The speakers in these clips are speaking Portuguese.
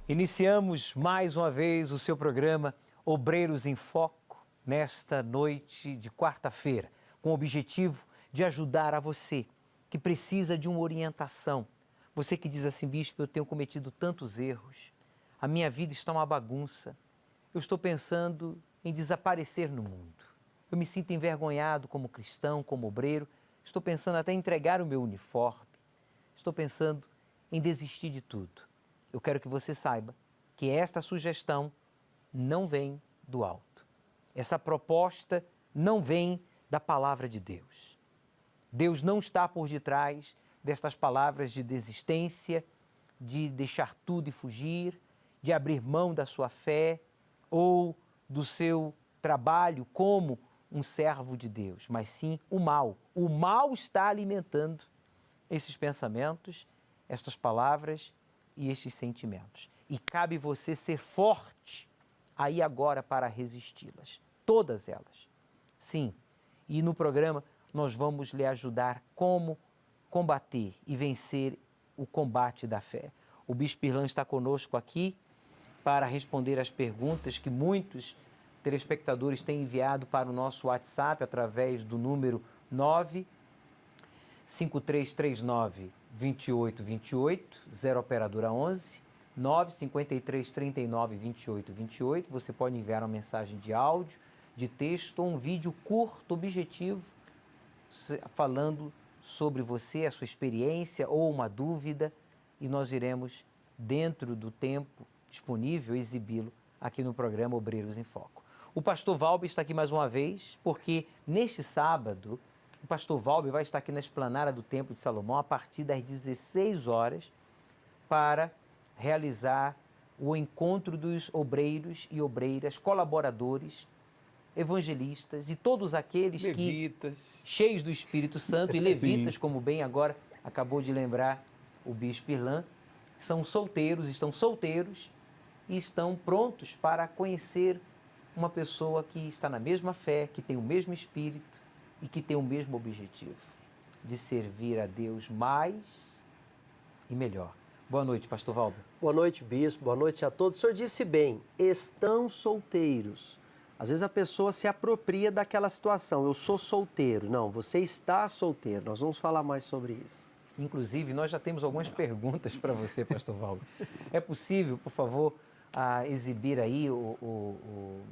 Iniciamos mais uma vez o seu programa Obreiros em Foco nesta noite de quarta-feira, com o objetivo de ajudar a você que precisa de uma orientação. Você que diz assim, bispo, eu tenho cometido tantos erros, a minha vida está uma bagunça, eu estou pensando em desaparecer no mundo. Eu me sinto envergonhado como cristão, como obreiro, estou pensando até em entregar o meu uniforme, estou pensando em desistir de tudo. Eu quero que você saiba que esta sugestão não vem do alto. Essa proposta não vem da palavra de Deus. Deus não está por detrás destas palavras de desistência, de deixar tudo e fugir, de abrir mão da sua fé ou do seu trabalho como um servo de Deus, mas sim o mal. O mal está alimentando esses pensamentos, estas palavras e estes sentimentos. E cabe você ser forte aí agora para resisti-las. Todas elas. Sim. E no programa nós vamos lhe ajudar como combater e vencer o combate da fé. O Bispo Irlan está conosco aqui para responder às perguntas que muitos telespectadores têm enviado para o nosso WhatsApp através do número 95339-2828, 0 operadora 11, 95339-2828. Você pode enviar uma mensagem de áudio, de texto ou um vídeo curto, objetivo, falando sobre você, a sua experiência ou uma dúvida, e nós iremos, dentro do tempo disponível, exibi-lo aqui no programa Obreiros em Foco. O pastor Valber está aqui mais uma vez, porque neste sábado, o pastor Valber vai estar aqui na esplanada do Templo de Salomão a partir das 16 horas para realizar o encontro dos obreiros e obreiras, colaboradores, evangelistas e todos aqueles levitas, que, cheios do Espírito Santo, e levitas, como bem agora acabou de lembrar o Bispo Irlan, estão solteiros e estão prontos para conhecer uma pessoa que está na mesma fé, que tem o mesmo Espírito e que tem o mesmo objetivo, de servir a Deus mais e melhor. Boa noite, pastor Valber. Boa noite, bispo. Boa noite a todos. O senhor disse bem, estão solteiros. Às vezes a pessoa se apropria daquela situação. Eu sou solteiro. Não, você está solteiro. Nós vamos falar mais sobre isso. Inclusive, nós já temos algumas perguntas para você, pastor Valber. É possível, por favor, exibir aí o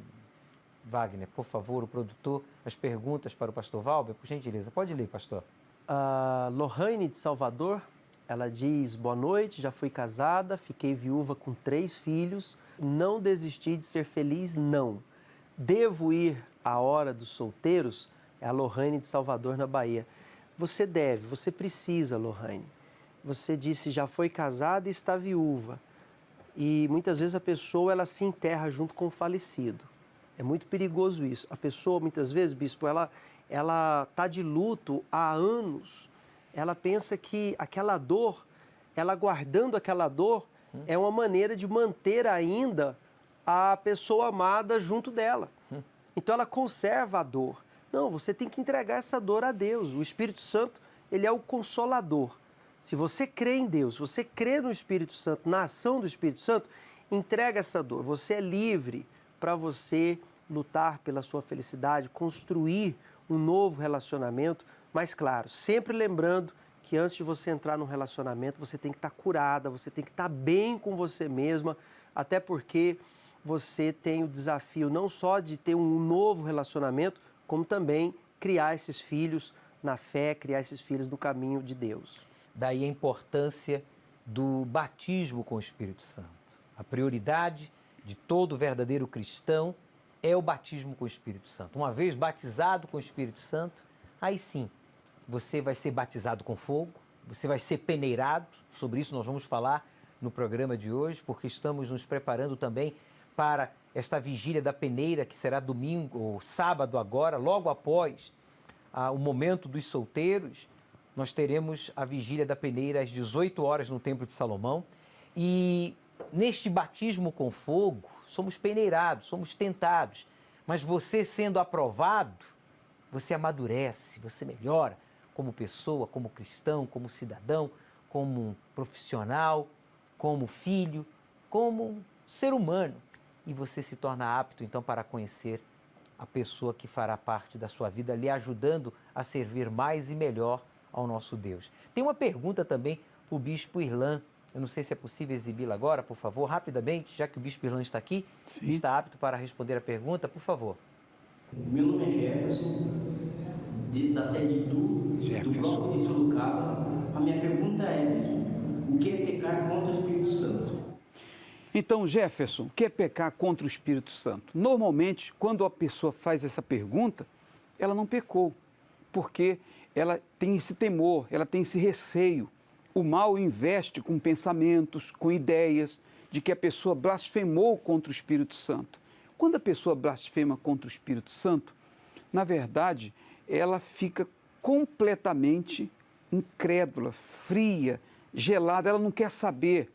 Wagner, por favor, o produtor, as perguntas para o pastor Valber? Por gentileza, pode ler, pastor. A Lohane de Salvador, ela diz, boa noite, já fui casada, fiquei viúva com 3 filhos, não desisti de ser feliz, não. Devo ir à hora dos solteiros? É a Lohane de Salvador, na Bahia. Você deve, você precisa, Lohane. Você disse, já foi casada e está viúva. E muitas vezes a pessoa ela se enterra junto com o falecido. É muito perigoso isso. A pessoa, muitas vezes, bispo, ela está de luto há anos. Ela pensa que aquela dor, ela guardando aquela dor, é uma maneira de manter ainda a pessoa amada junto dela. Então ela conserva a dor. Não, você tem que entregar essa dor a Deus. O Espírito Santo, ele é o consolador. Se você crê em Deus, se você crê no Espírito Santo, na ação do Espírito Santo, entrega essa dor. Você é livre para você lutar pela sua felicidade, construir um novo relacionamento, mas claro, sempre lembrando que antes de você entrar num relacionamento, você tem que estar curada, você tem que estar bem com você mesma, até porque você tem o desafio não só de ter um novo relacionamento, como também criar esses filhos na fé, criar esses filhos no caminho de Deus. Daí a importância do batismo com o Espírito Santo. A prioridade de todo verdadeiro cristão é o batismo com o Espírito Santo. Uma vez batizado com o Espírito Santo, aí sim, você vai ser batizado com fogo, você vai ser peneirado. Sobre isso nós vamos falar no programa de hoje, porque estamos nos preparando também para esta vigília da peneira, que será domingo ou sábado agora, logo após o momento dos solteiros. Nós teremos a vigília da peneira às 18 horas no Templo de Salomão. E neste batismo com fogo, somos peneirados, somos tentados. Mas você sendo aprovado, você amadurece, você melhora como pessoa, como cristão, como cidadão, como profissional, como filho, como um ser humano e você se torna apto então para conhecer a pessoa que fará parte da sua vida, lhe ajudando a servir mais e melhor ao nosso Deus. Tem uma pergunta também para o Bispo Irlan. Eu não sei se é possível exibi-la agora, por favor, rapidamente, já que o Bispo Irlan está aqui, Sim. está apto para responder a pergunta, por favor. Meu nome é Jefferson, da sede do bloco de Sorocaba. A minha pergunta é, o que é pecar contra o Espírito Santo? Então, Jefferson, o que é pecar contra o Espírito Santo? Normalmente, quando a pessoa faz essa pergunta, ela não pecou, porque ela tem esse temor, ela tem esse receio. O mal investe com pensamentos, com ideias de que a pessoa blasfemou contra o Espírito Santo. Quando a pessoa blasfema contra o Espírito Santo, na verdade, ela fica completamente incrédula, fria, gelada, ela não quer saber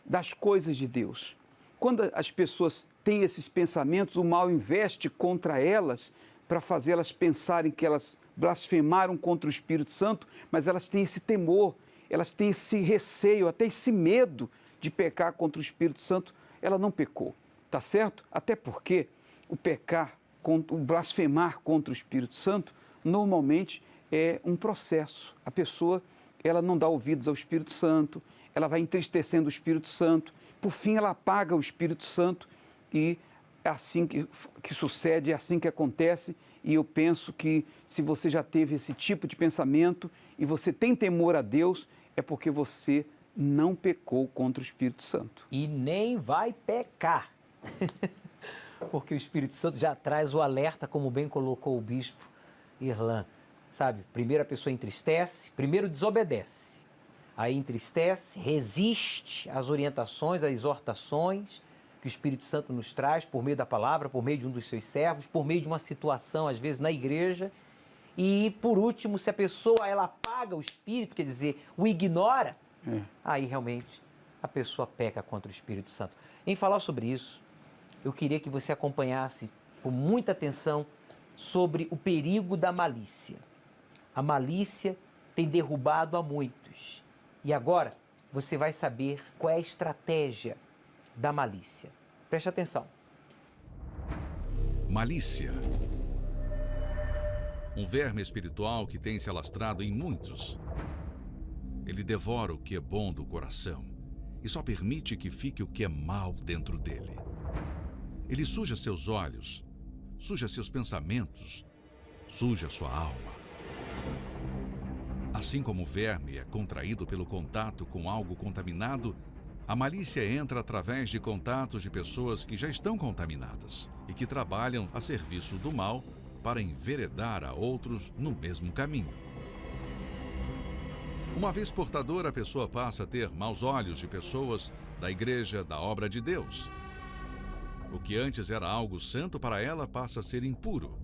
das coisas de Deus. Quando as pessoas têm esses pensamentos, o mal investe contra elas para fazê-las pensarem que elas blasfemaram contra o Espírito Santo, mas elas têm esse temor, elas têm esse receio, até esse medo de pecar contra o Espírito Santo. Ela não pecou, tá certo? Até porque o pecar, o blasfemar contra o Espírito Santo, normalmente é um processo. A pessoa, ela não dá ouvidos ao Espírito Santo, ela vai entristecendo o Espírito Santo, por fim ela apaga o Espírito Santo e é assim que sucede, é assim que acontece. E eu penso que se você já teve esse tipo de pensamento e você tem temor a Deus, é porque você não pecou contra o Espírito Santo. E nem vai pecar, porque o Espírito Santo já traz o alerta, como bem colocou o Bispo Irlan. Sabe, primeiro a pessoa entristece, primeiro desobedece, aí entristece, resiste às orientações, às exortações que o Espírito Santo nos traz por meio da palavra, por meio de um dos seus servos, por meio de uma situação, às vezes, na igreja. E, por último, se a pessoa ela apaga o Espírito, quer dizer, o ignora, aí realmente a pessoa peca contra o Espírito Santo. Em falar sobre isso, eu queria que você acompanhasse com muita atenção sobre o perigo da malícia. A malícia tem derrubado a muitos. E agora você vai saber qual é a estratégia da malícia. Preste atenção. Malícia. Um verme espiritual que tem se alastrado em muitos. Ele devora o que é bom do coração e só permite que fique o que é mal dentro dele. Ele suja seus olhos, suja seus pensamentos, suja sua alma. Assim como o verme é contraído pelo contato com algo contaminado, a malícia entra através de contatos de pessoas que já estão contaminadas e que trabalham a serviço do mal para enveredar a outros no mesmo caminho. Uma vez portadora, a pessoa passa a ter maus olhos de pessoas da igreja, da obra de Deus. O que antes era algo santo para ela passa a ser impuro.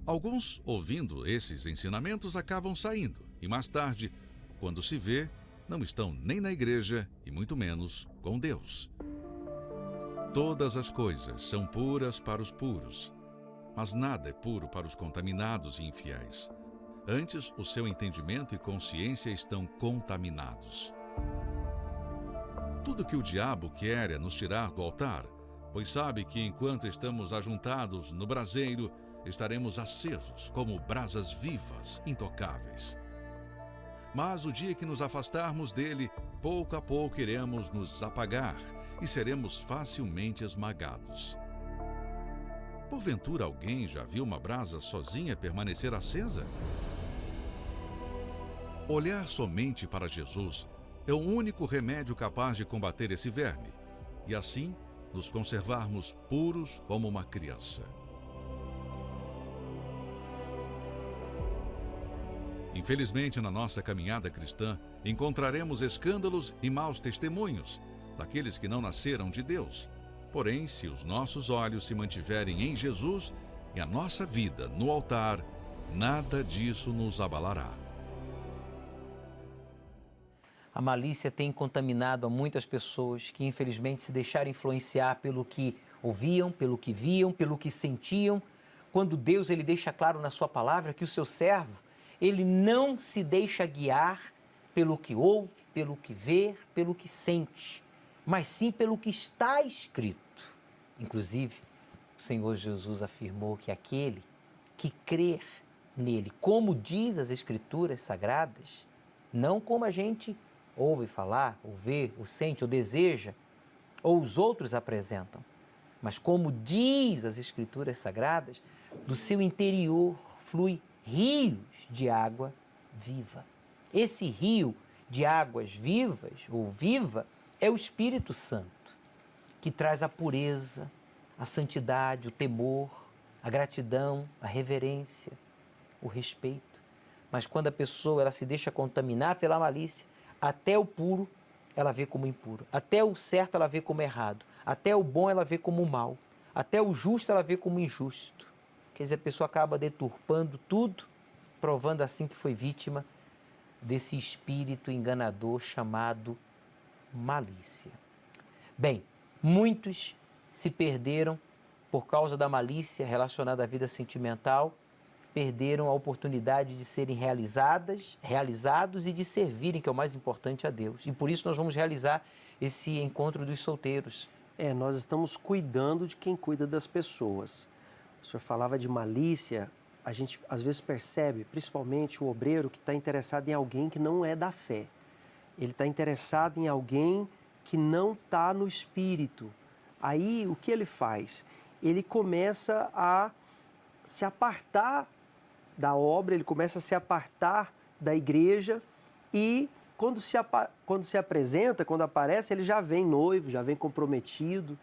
Alguns, ouvindo esses ensinamentos, acabam saindo e mais tarde, quando se vê, não estão nem na igreja e muito menos com Deus. Todas as coisas são puras para os puros, mas nada é puro para os contaminados e infiéis. Antes, o seu entendimento e consciência estão contaminados. Tudo que o diabo quer é nos tirar do altar, pois sabe que enquanto estamos ajuntados no braseiro, estaremos acesos como brasas vivas, intocáveis. Mas o dia que nos afastarmos dele, pouco a pouco iremos nos apagar e seremos facilmente esmagados. Porventura alguém já viu uma brasa sozinha permanecer acesa? Olhar somente para Jesus é o único remédio capaz de combater esse verme e assim nos conservarmos puros como uma criança. Infelizmente, na nossa caminhada cristã, encontraremos escândalos e maus testemunhos daqueles que não nasceram de Deus. Porém, se os nossos olhos se mantiverem em Jesus e a nossa vida no altar, nada disso nos abalará. A malícia tem contaminado a muitas pessoas que, infelizmente, se deixaram influenciar pelo que ouviam, pelo que viam, pelo que sentiam, quando Deus ele deixa claro na sua palavra que o seu servo, ele não se deixa guiar pelo que ouve, pelo que vê, pelo que sente, mas sim pelo que está escrito. Inclusive, o Senhor Jesus afirmou que aquele que crer nele, como diz as Escrituras Sagradas, não como a gente ouve falar, ou vê, ou sente, ou deseja, ou os outros apresentam, mas como diz as Escrituras Sagradas, do seu interior flui rios de água viva. Esse rio de águas vivas, ou viva, é o Espírito Santo, que traz a pureza, a santidade, o temor, a gratidão, a reverência, o respeito. Mas quando a pessoa ela se deixa contaminar pela malícia, até o puro ela vê como impuro, até o certo ela vê como errado, até o bom ela vê como mal, até o justo ela vê como injusto. Quer dizer, a pessoa acaba deturpando tudo, provando assim que foi vítima desse espírito enganador chamado malícia. Bem, muitos se perderam por causa da malícia relacionada à vida sentimental, perderam a oportunidade de serem realizados e de servirem, que é o mais importante, a Deus. E por isso nós vamos realizar esse encontro dos solteiros. Nós estamos cuidando de quem cuida das pessoas. O senhor falava de malícia, a gente às vezes percebe, principalmente o obreiro que está interessado em alguém que não é da fé. Ele está interessado em alguém que não está no espírito. Aí, o que ele faz? Ele começa a se apartar da obra, ele começa a se apartar da igreja e quando se apresenta, quando aparece, ele já vem noivo, já vem comprometido.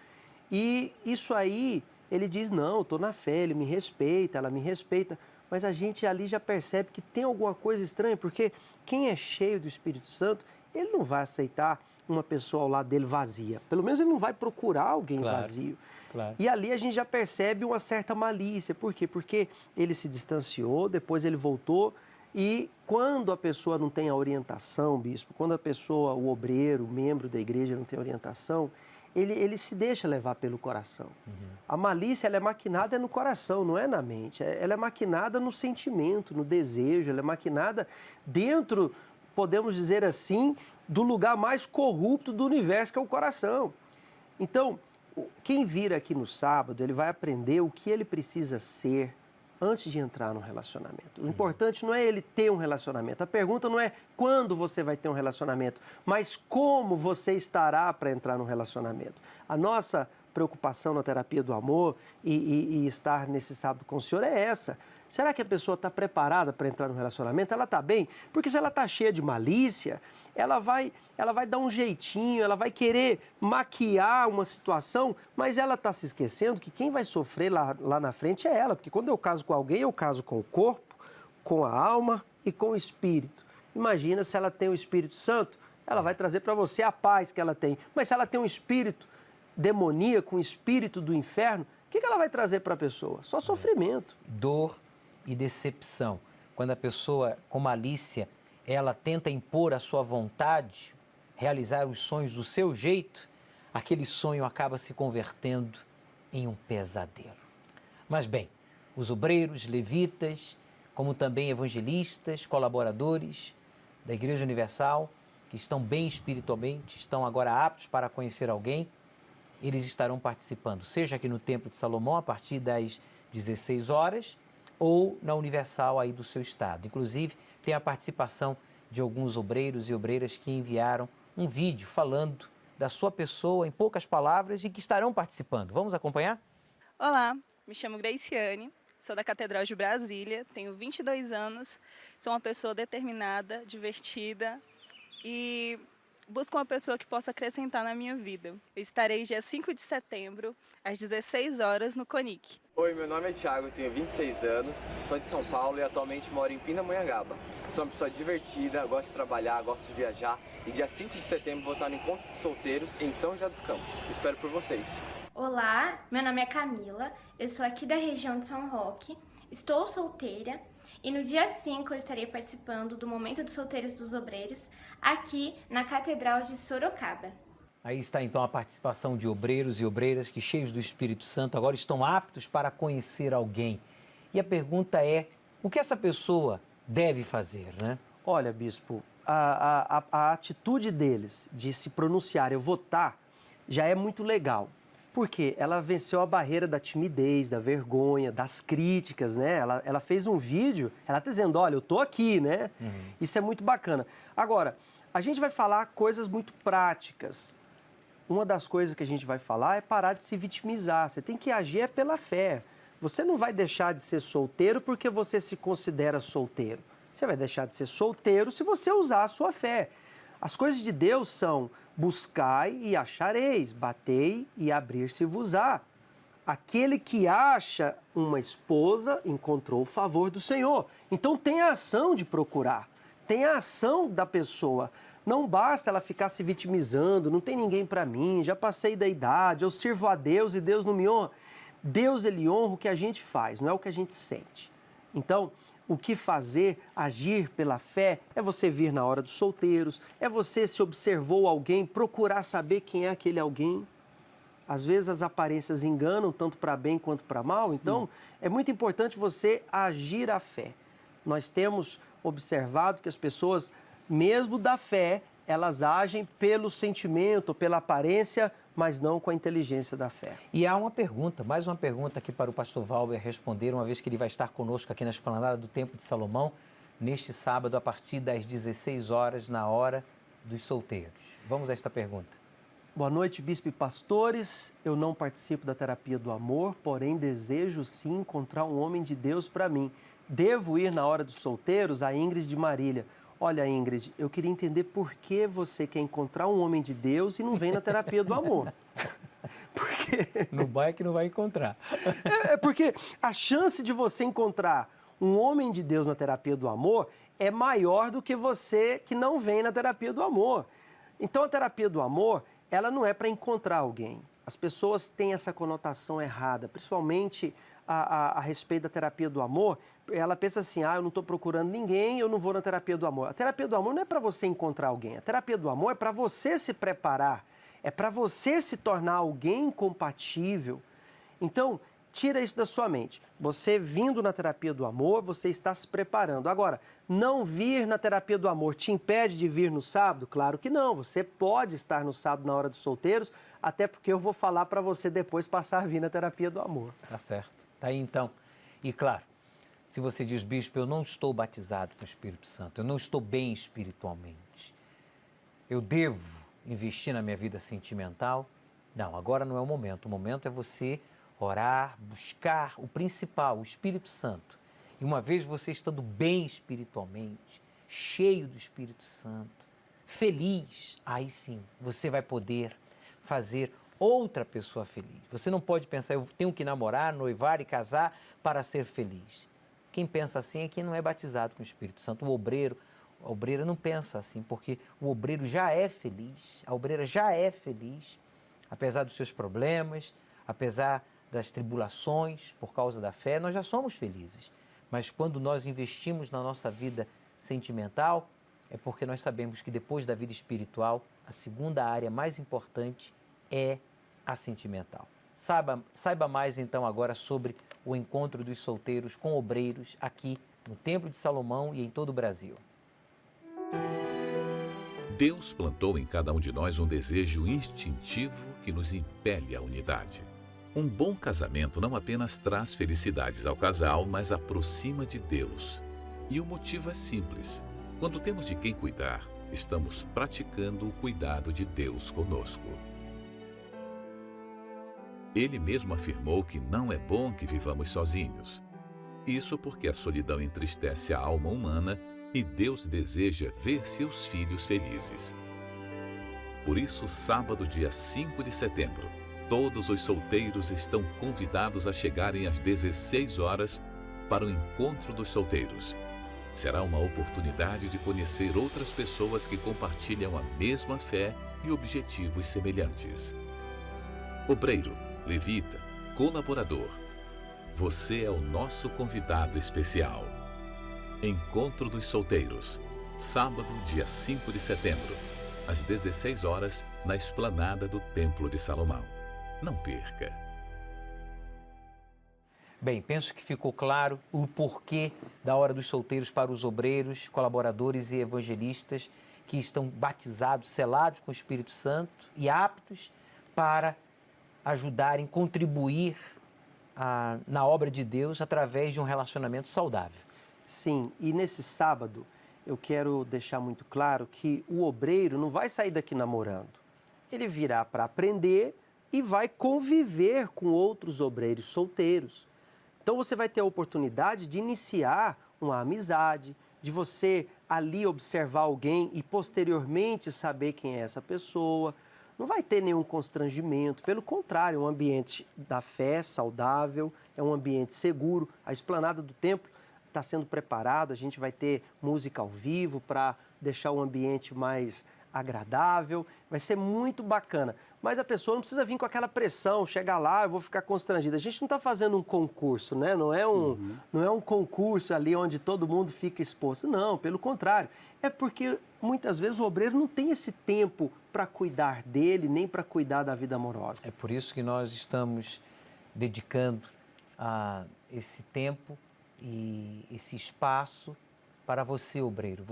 E isso aí, ele diz, não, eu estou na fé, ele me respeita, ela me respeita. Mas a gente ali já percebe que tem alguma coisa estranha, porque quem é cheio do Espírito Santo, ele não vai aceitar uma pessoa ao lado dele vazia. Pelo menos ele não vai procurar alguém vazio. Claro. E ali a gente já percebe uma certa malícia. Por quê? Porque ele se distanciou, depois ele voltou. E quando a pessoa não tem a orientação, bispo, quando a pessoa, o obreiro, o membro da igreja não tem orientação, ele se deixa levar pelo coração. A malícia, ela é maquinada no coração, não é na mente. Ela é maquinada no sentimento, no desejo, ela é maquinada dentro, podemos dizer assim, do lugar mais corrupto do universo, que é o coração. Então, quem vir aqui no sábado, ele vai aprender o que ele precisa ser antes de entrar no relacionamento. O importante não é ele ter um relacionamento. A pergunta não é quando você vai ter um relacionamento, mas como você estará para entrar no relacionamento. A nossa preocupação na terapia do amor e estar nesse sábado com o Senhor é essa. Será que a pessoa está preparada para entrar no relacionamento? Ela está bem? Porque se ela está cheia de malícia, ela vai dar um jeitinho, ela vai querer maquiar uma situação, mas ela está se esquecendo que quem vai sofrer lá na frente é ela. Porque quando eu caso com alguém, eu caso com o corpo, com a alma e com o espírito. Imagina se ela tem o Espírito Santo, ela vai trazer para você a paz que ela tem. Mas se ela tem um espírito demoníaco, um espírito do inferno, o que ela vai trazer para a pessoa? Só sofrimento. Dor e decepção. Quando a pessoa com malícia, ela tenta impor a sua vontade, realizar os sonhos do seu jeito, aquele sonho acaba se convertendo em um pesadelo. Mas bem, os obreiros, levitas, como também evangelistas, colaboradores da Igreja Universal, que estão bem espiritualmente, estão agora aptos para conhecer alguém, eles estarão participando, seja aqui no Templo de Salomão, a partir das 16 horas, ou na Universal aí do seu estado. Inclusive, tem a participação de alguns obreiros e obreiras que enviaram um vídeo falando da sua pessoa em poucas palavras e que estarão participando. Vamos acompanhar? Olá, me chamo Graciane, sou da Catedral de Brasília, tenho 22 anos, sou uma pessoa determinada, divertida e busco uma pessoa que possa acrescentar na minha vida. Eu estarei dia 5 de setembro, às 16 horas, no CONIC. Oi, meu nome é Thiago, tenho 26 anos, sou de São Paulo e atualmente moro em Pindamonhangaba. Sou uma pessoa divertida, gosto de trabalhar, gosto de viajar e dia 5 de setembro vou estar no Encontro de Solteiros em São José dos Campos. Espero por vocês. Olá, meu nome é Camila, eu sou aqui da região de São Roque, estou solteira e no dia 5 eu estarei participando do Momento dos Solteiros dos Obreiros aqui na Catedral de Sorocaba. Aí está então a participação de obreiros e obreiras que, cheios do Espírito Santo, agora estão aptos para conhecer alguém. E a pergunta é, o que essa pessoa deve fazer, né? Olha, bispo, a atitude deles de se pronunciar, eu vou estar, já é muito legal. Por quê? Ela venceu a barreira da timidez, da vergonha, das críticas, né? Ela fez um vídeo, ela está dizendo, olha, eu estou aqui, né? Isso é muito bacana. Agora, a gente vai falar coisas muito práticas. Uma das coisas que a gente vai falar é parar de se vitimizar. Você tem que agir pela fé. Você não vai deixar de ser solteiro porque você se considera solteiro. Você vai deixar de ser solteiro se você usar a sua fé. As coisas de Deus são: buscai e achareis, batei e abrir-se-vos-á. Aquele que acha uma esposa encontrou o favor do Senhor. Então tem a ação de procurar, tem a ação da pessoa. Não basta ela ficar se vitimizando, não tem ninguém para mim, já passei da idade, eu sirvo a Deus e Deus não me honra. Deus, ele honra o que a gente faz, não é o que a gente sente. Então, o que fazer, agir pela fé, é você vir na hora dos solteiros, é você, se observou alguém, procurar saber quem é aquele alguém. Às vezes as aparências enganam, tanto para bem quanto para mal, então é muito importante você agir a fé. Nós temos observado que as pessoas, mesmo da fé, elas agem pelo sentimento, pela aparência, mas não com a inteligência da fé. E há uma pergunta, mais uma pergunta aqui para o pastor Valber responder, uma vez que ele vai estar conosco aqui na esplanada do Templo de Salomão, neste sábado, a partir das 16 horas, na hora dos solteiros. Vamos a esta pergunta. Boa noite, bispo e pastores. Eu não participo da terapia do amor, porém desejo sim encontrar um homem de Deus para mim. Devo ir na hora dos solteiros? A Ingrid de Marília. Olha, Ingrid, eu queria entender por que você quer encontrar um homem de Deus e não vem na terapia do amor. Porque... Não vai que não vai encontrar. É porque a chance de você encontrar um homem de Deus na terapia do amor é maior do que você que não vem na terapia do amor. Então, a terapia do amor, ela não é para encontrar alguém. As pessoas têm essa conotação errada, principalmente a respeito da terapia do amor. Ela pensa assim, eu não estou procurando ninguém, eu não vou na terapia do amor. A terapia do amor não é para você encontrar alguém. A terapia do amor é para você se preparar, é para você se tornar alguém compatível. Então, tira isso da sua mente. Você vindo na terapia do amor, você está se preparando. Agora, não vir na terapia do amor te impede de vir no sábado? Claro que não. Você pode estar no sábado na hora dos solteiros, até porque eu vou falar para você depois passar a vir na terapia do amor. Tá certo. Tá aí então. E claro, se você diz, bispo, eu não estou batizado com o Espírito Santo, eu não estou bem espiritualmente, eu devo investir na minha vida sentimental? Não, agora não é o momento. O momento é você orar, buscar o principal, o Espírito Santo. E uma vez você estando bem espiritualmente, cheio do Espírito Santo, feliz, aí sim, você vai poder fazer outra pessoa feliz. Você não pode pensar, eu tenho que namorar, noivar e casar para ser feliz. Quem pensa assim é quem não é batizado com o Espírito Santo. O obreiro, a obreira não pensa assim, porque o obreiro já é feliz, a obreira já é feliz, apesar dos seus problemas, apesar das tribulações por causa da fé, nós já somos felizes. Mas quando nós investimos na nossa vida sentimental, é porque nós sabemos que depois da vida espiritual, a segunda área mais importante é a sentimental. Saiba mais então agora sobre o encontro dos solteiros com obreiros aqui no Templo de Salomão e em todo o Brasil. Deus plantou em cada um de nós um desejo instintivo que nos impele à unidade. Um bom casamento não apenas traz felicidades ao casal, mas aproxima de Deus. E o motivo é simples. Quando temos de quem cuidar, estamos praticando o cuidado de Deus conosco. Ele mesmo afirmou que não é bom que vivamos sozinhos. Isso porque a solidão entristece a alma humana e Deus deseja ver seus filhos felizes. Por isso, sábado, dia 5 de setembro, todos os solteiros estão convidados a chegarem às 16 horas para o Encontro dos Solteiros. Será uma oportunidade de conhecer outras pessoas que compartilham a mesma fé e objetivos semelhantes. Obreiro, levita, colaborador, você é o nosso convidado especial. Encontro dos Solteiros, sábado, dia 5 de setembro, às 16 horas, na esplanada do Templo de Salomão. Não perca! Bem, penso que ficou claro o porquê da hora dos solteiros para os obreiros, colaboradores e evangelistas que estão batizados, selados com o Espírito Santo e aptos para ajudarem, contribuir na obra de Deus através de um relacionamento saudável. Sim, e nesse sábado eu quero deixar muito claro que o obreiro não vai sair daqui namorando. Ele virá para aprender e vai conviver com outros obreiros solteiros. Então você vai ter a oportunidade de iniciar uma amizade, de você ali observar alguém e posteriormente saber quem é essa pessoa. Não vai ter nenhum constrangimento, pelo contrário, é um ambiente da fé saudável, é um ambiente seguro. A esplanada do templo está sendo preparada, a gente vai ter música ao vivo para deixar o ambiente mais agradável, vai ser muito bacana. Mas a pessoa não precisa vir com aquela pressão, chegar lá, eu vou ficar constrangida. A gente não está fazendo um concurso, né? Não é um concurso ali onde todo mundo fica exposto. Não, pelo contrário. É porque muitas vezes o obreiro não tem esse tempo para cuidar dele, nem para cuidar da vida amorosa. É por isso que nós estamos dedicando esse tempo e esse espaço para você, obreiro,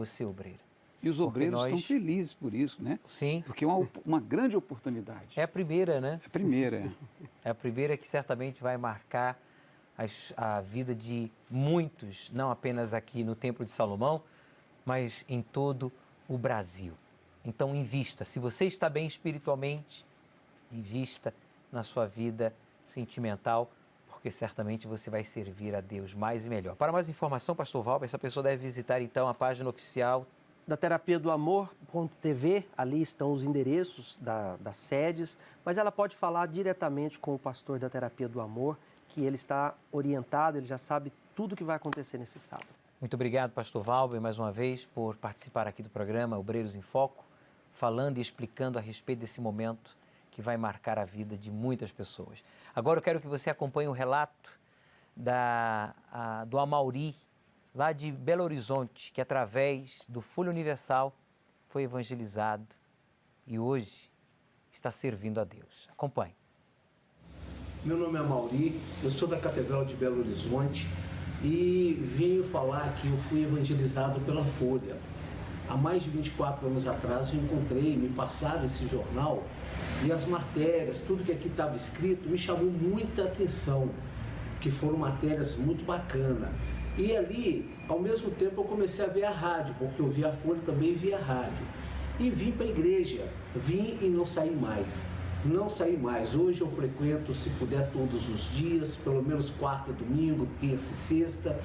E os obreiros estão felizes por isso, né? Sim. Porque é uma grande oportunidade. É a primeira, né? É a primeira. É a primeira que certamente vai marcar a vida de muitos, não apenas aqui no Templo de Salomão, mas em todo o Brasil. Então, invista. Se você está bem espiritualmente, invista na sua vida sentimental, porque certamente você vai servir a Deus mais e melhor. Para mais informação, Pastor Valber, essa pessoa deve visitar então a página oficial da Terapia do Amor.tv, ali estão os endereços das sedes, mas ela pode falar diretamente com o pastor da Terapia do Amor, que ele está orientado, ele já sabe tudo o que vai acontecer nesse sábado. Muito obrigado, Pastor Valber, mais uma vez, por participar aqui do programa Obreiros em Foco, falando e explicando a respeito desse momento que vai marcar a vida de muitas pessoas. Agora eu quero que você acompanhe o relato do Amauri, lá de Belo Horizonte, que através do Folha Universal foi evangelizado e hoje está servindo a Deus. Acompanhe. Meu nome é Amauri, eu sou da Catedral de Belo Horizonte e venho falar que eu fui evangelizado pela Folha. Há mais de 24 anos atrás eu encontrei, me passaram esse jornal e as matérias, tudo que aqui estava escrito me chamou muita atenção, que foram matérias muito bacanas. E ali, ao mesmo tempo, eu comecei a ver a rádio, porque eu via a Folha também via a rádio. E vim para a igreja, vim e não saí mais. Não saí mais. Hoje eu frequento, se puder, todos os dias, pelo menos quarta e domingo, terça e sexta.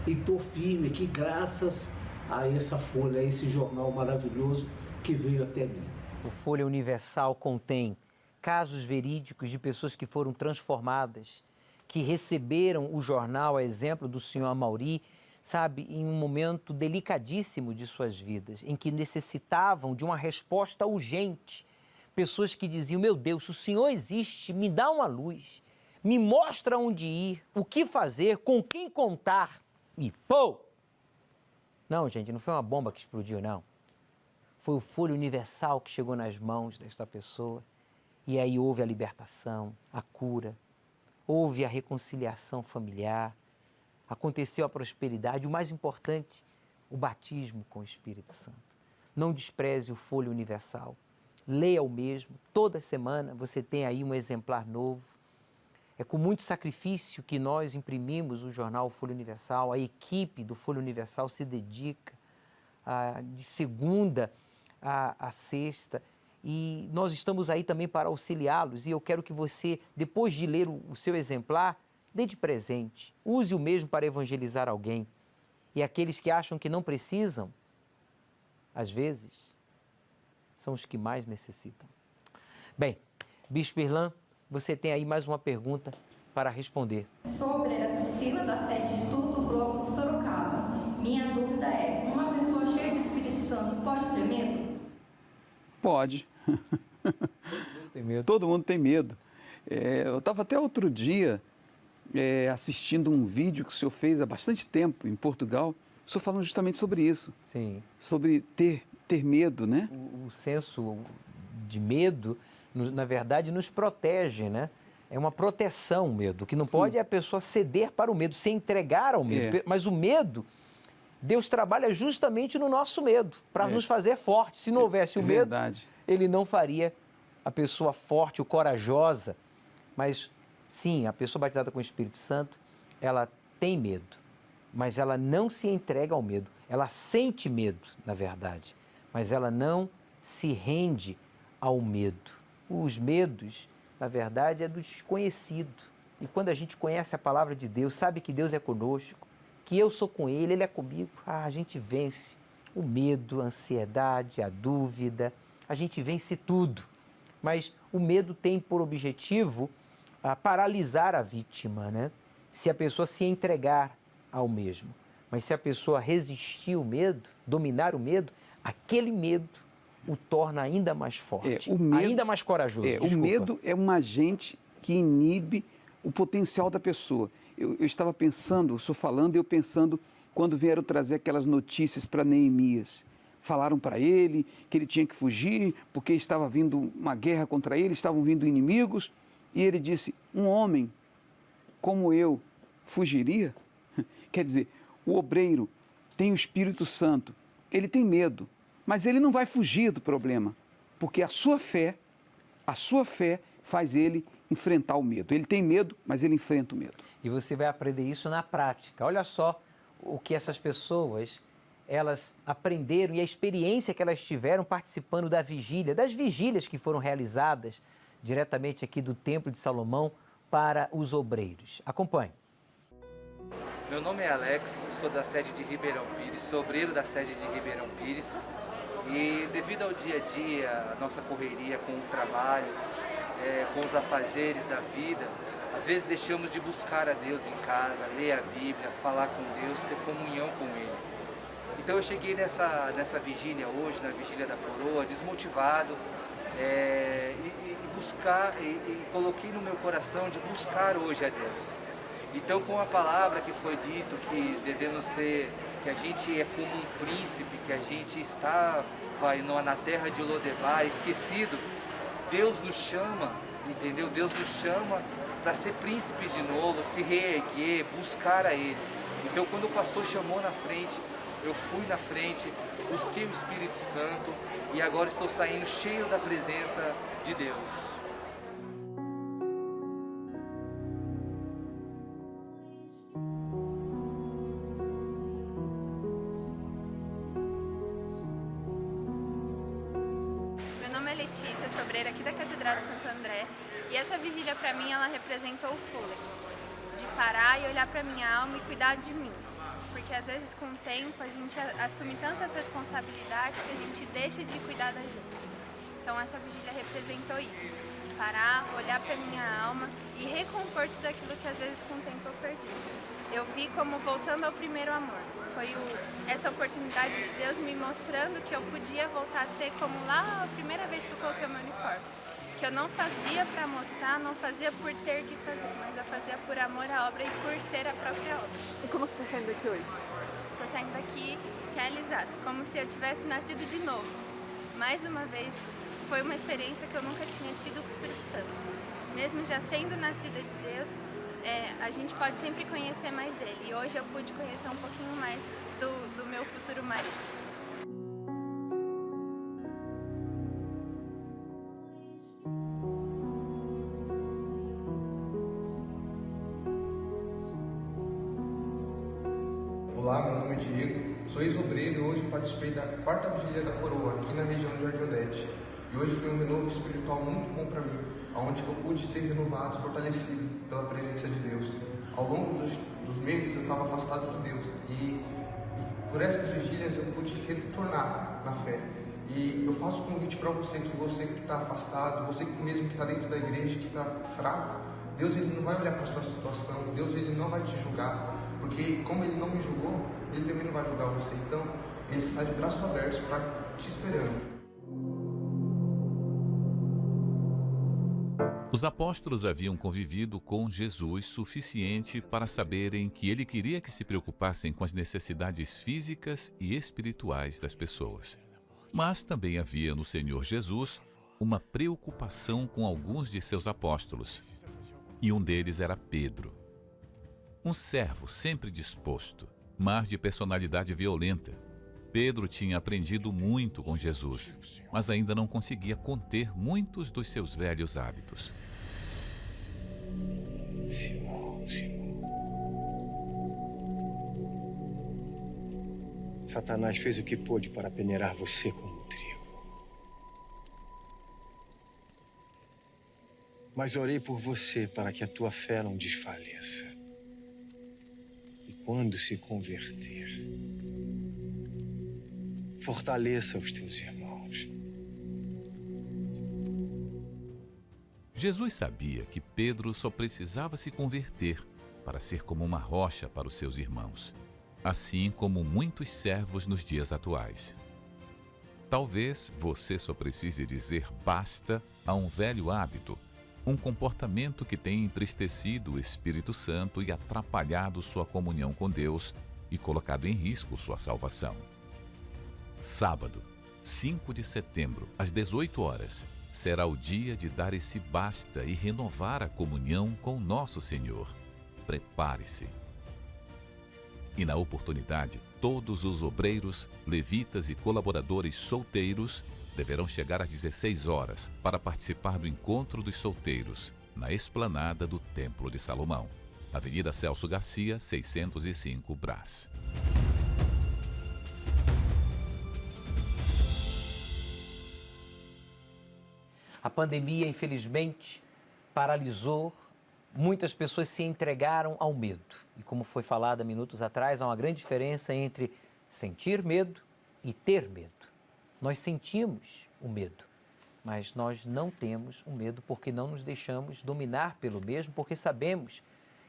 E estou firme aqui, graças a essa Folha, a esse jornal maravilhoso que veio até mim. O Folha Universal contém casos verídicos de pessoas que foram transformadas, que receberam o jornal, a exemplo do senhor Amauri, sabe, em um momento delicadíssimo de suas vidas, em que necessitavam de uma resposta urgente. Pessoas que diziam, meu Deus, o Senhor existe, me dá uma luz, me mostra onde ir, o que fazer, com quem contar. E pô! Não, gente, não foi uma bomba que explodiu, não. Foi o Folha Universal que chegou nas mãos desta pessoa. E aí houve a libertação, a cura, houve a reconciliação familiar, aconteceu a prosperidade, o mais importante, o batismo com o Espírito Santo. Não despreze o Folha Universal, leia o mesmo, toda semana você tem aí um exemplar novo. É com muito sacrifício que nós imprimimos o jornal Folha Universal, a equipe do Folha Universal se dedica de segunda a sexta, e nós estamos aí também para auxiliá-los, e eu quero que você, depois de ler o seu exemplar, dê de presente, use o mesmo para evangelizar alguém. E aqueles que acham que não precisam, às vezes, são os que mais necessitam. Bem, Bispo Irlan, você tem aí mais uma pergunta para responder. Sou a obreira Priscila, da sede de tudo, do bloco de Sorocaba. Minha dúvida é, uma pessoa cheia do Espírito Santo pode ter medo? Pode. Tem medo. Todo mundo tem medo. Eu estava até outro dia assistindo um vídeo que o senhor fez há bastante tempo em Portugal, o senhor falando justamente sobre isso. Sim. Sobre ter medo, né? O senso de medo, na verdade, nos protege, né? É uma proteção o medo. O que não pode é a pessoa ceder para o medo, se entregar ao medo. Mas o medo, Deus trabalha justamente no nosso medo, para nos fazer fortes. Se não houvesse o medo, Ele não faria a pessoa forte ou corajosa, mas sim, a pessoa batizada com o Espírito Santo, ela tem medo, mas ela não se entrega ao medo. Ela sente medo, na verdade, mas ela não se rende ao medo. Os medos, na verdade, é do desconhecido. E quando a gente conhece a palavra de Deus, sabe que Deus é conosco, que eu sou com Ele, Ele é comigo, a gente vence o medo, a ansiedade, a dúvida, a gente vence tudo. Mas o medo tem por objetivo paralisar a vítima, né? Se a pessoa se entregar ao mesmo. Mas se a pessoa resistir ao medo, dominar o medo, aquele medo o torna ainda mais forte, ainda mais corajoso. O medo é um agente que inibe o potencial da pessoa. Eu estava pensando, o senhor falando, eu pensando quando vieram trazer aquelas notícias para Neemias. Falaram para ele que ele tinha que fugir porque estava vindo uma guerra contra ele, estavam vindo inimigos. E ele disse, um homem como eu fugiria? Quer dizer, o obreiro tem o Espírito Santo, ele tem medo, mas ele não vai fugir do problema, porque a sua fé faz ele enfrentar o medo. Ele tem medo, mas ele enfrenta o medo. E você vai aprender isso na prática. Olha só o que essas pessoas, elas aprenderam e a experiência que elas tiveram participando da vigília, das vigílias que foram realizadas diretamente aqui do Templo de Salomão para os obreiros. Acompanhe. Meu nome é Alex, eu sou da sede de Ribeirão Pires, sou obreiro da sede de Ribeirão Pires e devido ao dia a dia, a nossa correria com o trabalho, com os afazeres da vida, às vezes deixamos de buscar a Deus em casa, ler a Bíblia, falar com Deus, ter comunhão com Ele. Então eu cheguei nessa vigília hoje, na vigília da coroa, desmotivado e coloquei no meu coração de buscar hoje a Deus. Então, com a palavra que foi dito, que devemos ser, que a gente é como um príncipe, que a gente está na terra de Lodebar, esquecido, Deus nos chama, entendeu? Deus nos chama para ser príncipes de novo, se reerguer, buscar a Ele. Então, quando o pastor chamou na frente, eu fui na frente, busquei o Espírito Santo e agora estou saindo cheio da presença de Deus. Letícia, sou obreira aqui da Catedral de Santo André, e essa vigília para mim ela representou o fôlego, de parar e olhar para minha alma e cuidar de mim, porque às vezes com o tempo a gente assume tantas responsabilidades que a gente deixa de cuidar da gente. Então essa vigília representou isso, parar, olhar para minha alma e recompor tudo aquilo que às vezes com o tempo eu perdi. Eu vi como voltando ao primeiro amor. Foi essa oportunidade de Deus me mostrando que eu podia voltar a ser como lá a primeira vez que eu coloquei o meu uniforme. Que eu não fazia para mostrar, não fazia por ter que fazer, mas eu fazia por amor à obra e por ser a própria obra. E como você está saindo daqui hoje? Estou saindo daqui realizada, como se eu tivesse nascido de novo. Mais uma vez, foi uma experiência que eu nunca tinha tido com o Espírito Santo. Mesmo já sendo nascida de Deus, a gente pode sempre conhecer mais dele. E hoje eu pude conhecer um pouquinho mais do meu futuro marido. Olá, meu nome é Diego, sou ex-obreiro e hoje participei da 4ª Vigília da Coroa, aqui na região de Jardim Odete. E hoje foi um renovo espiritual muito bom para mim, onde eu pude ser renovado, fortalecido pela presença de Deus. Ao longo dos meses eu estava afastado de Deus e por essas vigílias eu pude retornar na fé. E eu faço um convite para você que está afastado, você mesmo que está dentro da igreja, que está fraco, Deus ele não vai olhar para a sua situação, Deus ele não vai te julgar, porque como ele não me julgou, ele também não vai julgar você. Então, ele está de braços abertos para te esperando. Os apóstolos haviam convivido com Jesus suficiente para saberem que ele queria que se preocupassem com as necessidades físicas e espirituais das pessoas. Mas também havia no Senhor Jesus uma preocupação com alguns de seus apóstolos. E um deles era Pedro. Um servo sempre disposto, mas de personalidade violenta. Pedro tinha aprendido muito com Jesus, mas ainda não conseguia conter muitos dos seus velhos hábitos. Simão. Satanás fez o que pôde para peneirar você como trigo. Mas orei por você para que a tua fé não desfaleça. E quando se converter, fortaleça os teus irmãos. Jesus sabia que Pedro só precisava se converter para ser como uma rocha para os seus irmãos, assim como muitos servos nos dias atuais. Talvez você só precise dizer basta a um velho hábito, um comportamento que tem entristecido o Espírito Santo e atrapalhado sua comunhão com Deus e colocado em risco sua salvação. Sábado, 5 de setembro, às 18 horas, será o dia de dar esse basta e renovar a comunhão com nosso Senhor. Prepare-se. E na oportunidade, todos os obreiros, levitas e colaboradores solteiros deverão chegar às 16 horas para participar do Encontro dos Solteiros, na esplanada do Templo de Salomão, Avenida Celso Garcia, 605, Brás. A pandemia, infelizmente, paralisou. Muitas pessoas se entregaram ao medo. E como foi falado há minutos atrás, há uma grande diferença entre sentir medo e ter medo. Nós sentimos o medo, mas nós não temos o medo porque não nos deixamos dominar pelo mesmo, porque sabemos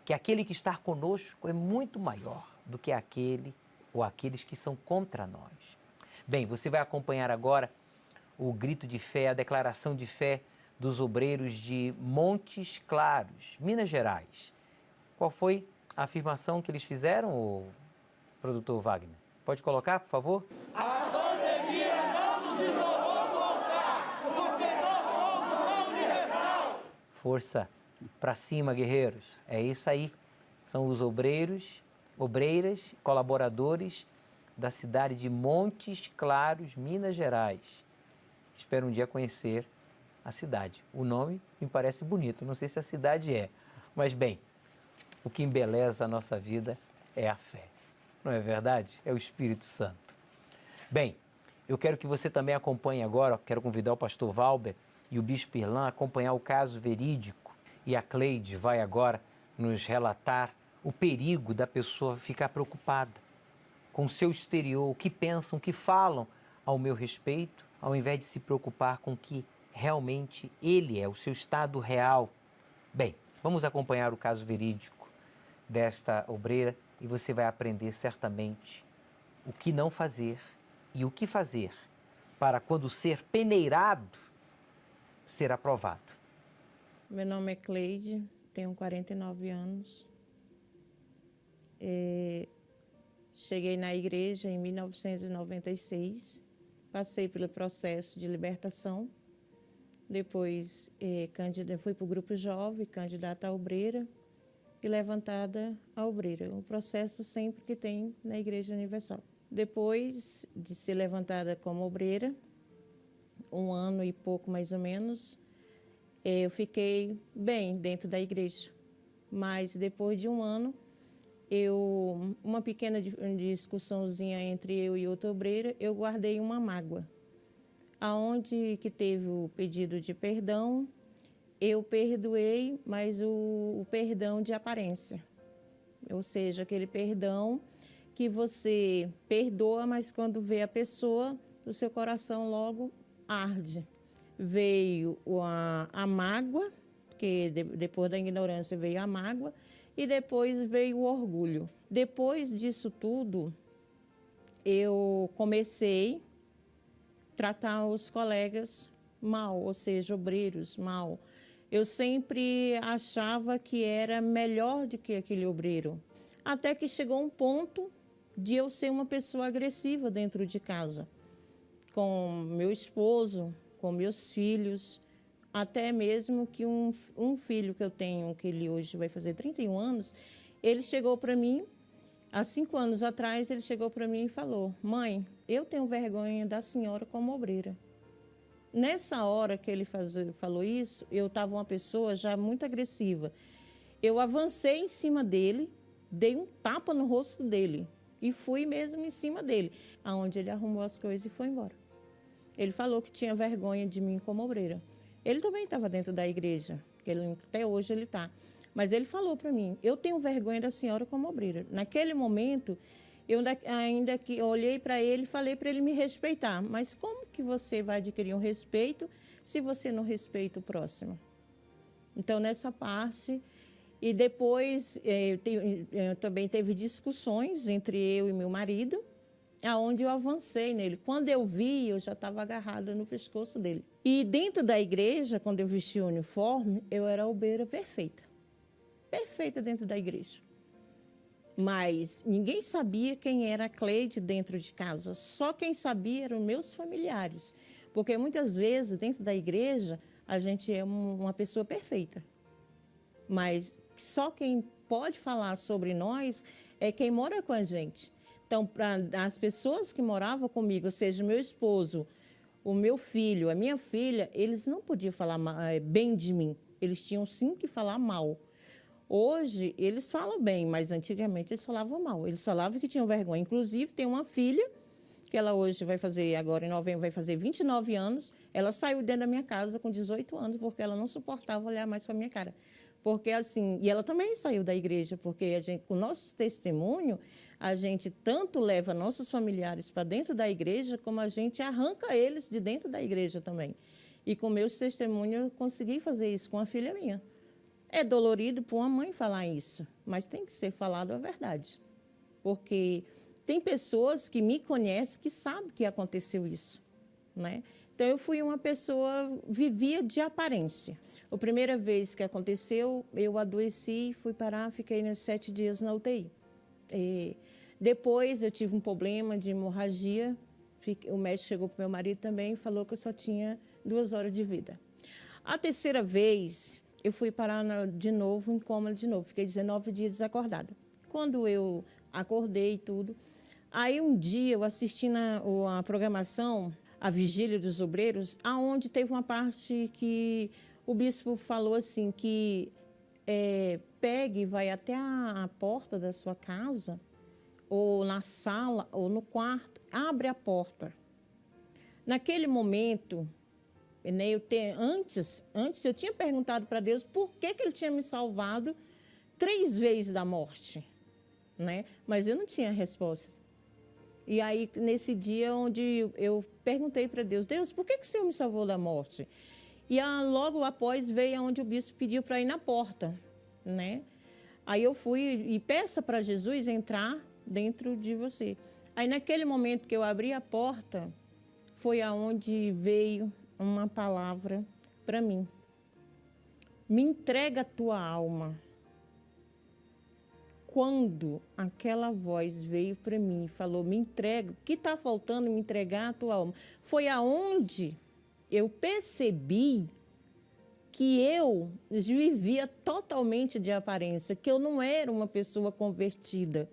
que aquele que está conosco é muito maior do que aquele ou aqueles que são contra nós. Bem, você vai acompanhar agora o grito de fé, a declaração de fé dos obreiros de Montes Claros, Minas Gerais. Qual foi a afirmação que eles fizeram, o produtor Wagner? Pode colocar, por favor? A pandemia não nos isolou do altar, porque nós somos a Universal. Força para cima, guerreiros. É isso aí. São os obreiros, obreiras, colaboradores da cidade de Montes Claros, Minas Gerais. Espero um dia conhecer a cidade. O nome me parece bonito, não sei se a cidade é, mas bem, o que embeleza a nossa vida é a fé, não é verdade? É o Espírito Santo. Bem, eu quero que você também acompanhe agora, quero convidar o pastor Valber e o bispo Irlan a acompanhar o caso verídico, e a Cleide vai agora nos relatar o perigo da pessoa ficar preocupada com o seu exterior, o que pensam, o que falam ao meu respeito, ao invés de se preocupar com o que realmente ele é, o seu estado real. Bem, vamos acompanhar o caso verídico desta obreira e você vai aprender certamente o que não fazer e o que fazer para, quando ser peneirado, ser aprovado. Meu nome é Cleide, tenho 49 anos. Cheguei na igreja em 1996. Passei pelo processo de libertação, depois fui para o grupo jovem, candidata a obreira e levantada a obreira. Um processo sempre que tem na Igreja Universal. Depois de ser levantada como obreira, 1 ano e pouco mais ou menos, eu fiquei bem dentro da igreja. Mas depois de 1 ano, uma pequena discussãozinha entre eu e outra obreira, eu guardei uma mágoa. Aonde que teve o pedido de perdão, eu perdoei, mas o perdão de aparência. Ou seja, aquele perdão que você perdoa, mas quando vê a pessoa, o seu coração logo arde. Veio a mágoa, porque depois da ignorância veio a mágoa, e depois veio o orgulho. Depois disso tudo, eu comecei a tratar os colegas mal, ou seja, obreiros mal. Eu sempre achava que era melhor do que aquele obreiro. Até que chegou um ponto de eu ser uma pessoa agressiva dentro de casa. Com meu esposo, com meus filhos, até mesmo que um filho que eu tenho, que ele hoje vai fazer 31 anos, ele chegou para mim, há 5 anos atrás, ele chegou para mim e falou: mãe, eu tenho vergonha da senhora como obreira. Nessa hora que ele falou isso, eu estava uma pessoa já muito agressiva. Eu avancei em cima dele, dei um tapa no rosto dele e fui mesmo em cima dele, aonde ele arrumou as coisas e foi embora. Ele falou que tinha vergonha de mim como obreira. Ele também estava dentro da igreja, até hoje ele está. Mas ele falou para mim, eu tenho vergonha da senhora como obreira. Naquele momento, eu ainda que olhei para ele e falei para ele me respeitar. Mas como que você vai adquirir um respeito se você não respeita o próximo? Então, nessa parte... E depois, também teve discussões entre eu e meu marido, aonde eu avancei nele. Quando eu vi, eu já estava agarrada no pescoço dele. E dentro da igreja, quando eu vesti o uniforme, eu era a obreira perfeita. Perfeita dentro da igreja. Mas ninguém sabia quem era a Cleide dentro de casa. Só quem sabia eram meus familiares. Porque muitas vezes, dentro da igreja, a gente é uma pessoa perfeita. Mas só quem pode falar sobre nós é quem mora com a gente. Então, para as pessoas que moravam comigo, ou seja, meu esposo, o meu filho, a minha filha, eles não podiam falar bem de mim. Eles tinham sim que falar mal. Hoje, eles falam bem, mas antigamente eles falavam mal. Eles falavam que tinham vergonha. Inclusive, tem uma filha, que ela hoje vai fazer, agora em novembro, vai fazer 29 anos. Ela saiu dentro da minha casa com 18 anos, porque ela não suportava olhar mais para a minha cara. Porque assim, e ela também saiu da igreja, porque a gente, com o nosso testemunho, a gente tanto leva nossos familiares para dentro da igreja, como a gente arranca eles de dentro da igreja também. E com meus testemunhos, eu consegui fazer isso com a filha minha. É dolorido para uma mãe falar isso, mas tem que ser falado a verdade. Porque tem pessoas que me conhecem que sabem que aconteceu isso, né? Então, eu fui uma pessoa, vivia de aparência. A primeira vez que aconteceu, eu adoeci, fui parar, fiquei 7 dias na UTI. Depois, eu tive um problema de hemorragia. O médico chegou para o meu marido também e falou que eu só tinha 2 horas de vida. A terceira vez, eu fui parar de novo, em coma de novo. Fiquei 19 dias desacordada. Quando eu acordei e tudo, aí um dia eu assisti a programação, a Vigília dos Obreiros, aonde teve uma parte que o bispo falou assim, que pegue e vai até a porta da sua casa, ou na sala, ou no quarto, abre a porta. Naquele momento, né, antes eu tinha perguntado para Deus por que Ele tinha me salvado 3 vezes da morte, né? Mas eu não tinha resposta. E aí, nesse dia onde eu perguntei para Deus, Deus, por que o Senhor me salvou da morte? E logo após veio onde o bispo pediu para ir na porta, né? Aí eu fui e peça para Jesus entrar dentro de você. Aí naquele momento que eu abri a porta, foi aonde veio uma palavra para mim. Me entrega a tua alma. Quando aquela voz veio para mim e falou, me entrega, o que está faltando me entregar a tua alma? Foi aonde eu percebi que eu vivia totalmente de aparência, que eu não era uma pessoa convertida,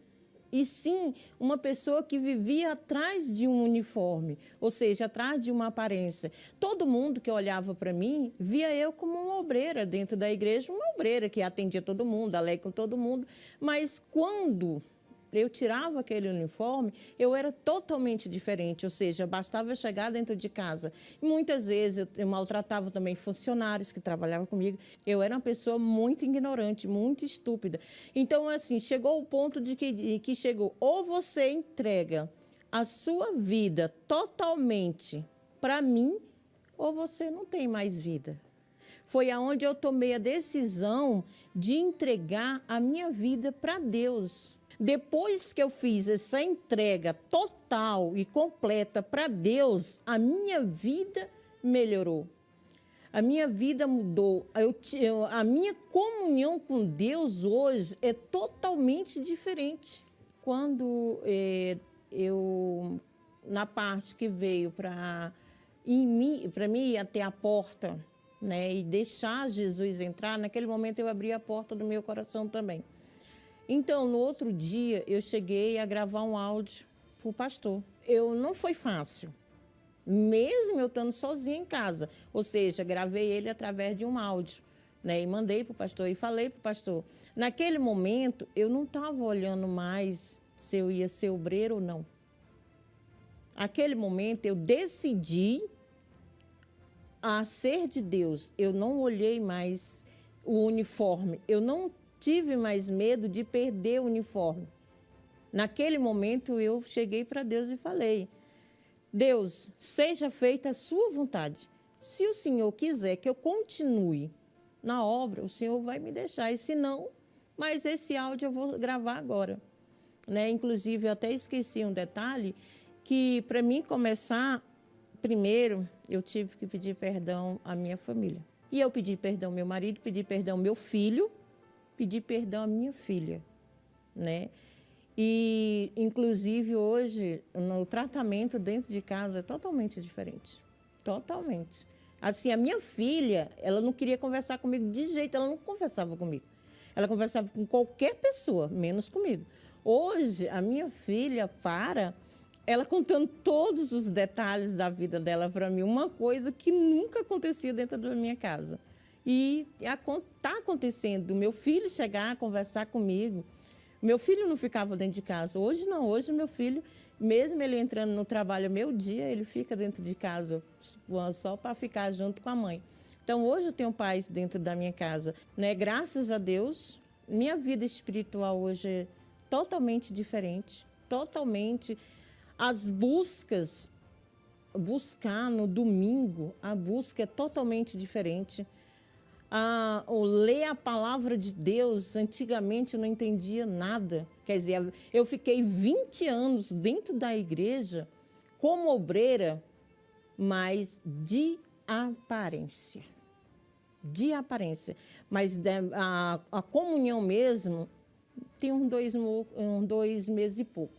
e sim uma pessoa que vivia atrás de um uniforme, ou seja, atrás de uma aparência. Todo mundo que olhava para mim via eu como uma obreira dentro da igreja, uma obreira que atendia todo mundo, alegre com todo mundo, mas quando eu tirava aquele uniforme, eu era totalmente diferente, ou seja, bastava eu chegar dentro de casa. E muitas vezes eu maltratava também funcionários que trabalhavam comigo. Eu era uma pessoa muito ignorante, muito estúpida. Então, assim, chegou o ponto de que chegou, ou você entrega a sua vida totalmente para mim, ou você não tem mais vida. Foi aonde eu tomei a decisão de entregar a minha vida para Deus. Depois que eu fiz essa entrega total e completa para Deus, a minha vida melhorou. A minha vida mudou. A minha comunhão com Deus hoje é totalmente diferente. Quando na parte que veio para mim ir até a porta, né, e deixar Jesus entrar, naquele momento eu abri a porta do meu coração também. Então, no outro dia, eu cheguei a gravar um áudio para o pastor. não foi fácil. Mesmo eu estando sozinha em casa. Ou seja, gravei ele através de um áudio, né? E mandei para o pastor e falei para o pastor. Naquele momento, eu não estava olhando mais se eu ia ser obreiro ou não. Naquele momento, eu decidi a ser de Deus. Eu não olhei mais o uniforme. Eu não tive mais medo de perder o uniforme. Naquele momento, eu cheguei para Deus e falei: Deus, seja feita a sua vontade. Se o Senhor quiser que eu continue na obra, o Senhor vai me deixar. E se não, mas esse áudio eu vou gravar agora. Né? Inclusive, eu até esqueci um detalhe, que para mim começar, primeiro, eu tive que pedir perdão à minha família. E eu pedi perdão ao meu marido, pedi perdão ao meu filho, pedi perdão à minha filha, né? E, inclusive, hoje, o tratamento dentro de casa é totalmente diferente. Totalmente. Assim, a minha filha, ela não queria conversar comigo de jeito, ela não conversava comigo. Ela conversava com qualquer pessoa, menos comigo. Hoje, a minha filha ela contando todos os detalhes da vida dela para mim, uma coisa que nunca acontecia dentro da minha casa. E está acontecendo, meu filho chegar a conversar comigo. Meu filho não ficava dentro de casa. Hoje não, hoje meu filho, mesmo ele entrando no trabalho meu dia, ele fica dentro de casa só para ficar junto com a mãe. Então hoje eu tenho paz dentro da minha casa, né? Graças a Deus, minha vida espiritual hoje é totalmente diferente, totalmente. As buscar no domingo, a busca é totalmente diferente. Ler a palavra de Deus, antigamente eu não entendia nada. Quer dizer, eu fiquei 20 anos dentro da igreja como obreira, mas de aparência. De aparência. Mas a comunhão mesmo tem uns 2 meses e pouco.